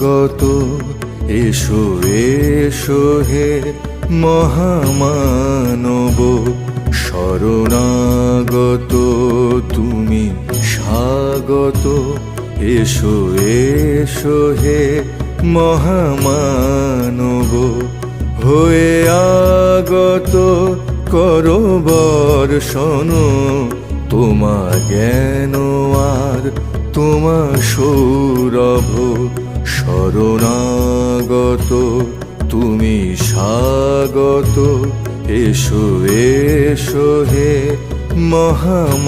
শরণাগত এসো এসো হে মহামানব। শরণাগত তুমি স্বাগত, এসো এসো হে মহামানব। হয়ে আগত করো বর্ষণ তোমা জ্ঞান আর তোমা সৌরভ। শরণাগত তুমি স্বাগত, এসো এসো হে মহামানব।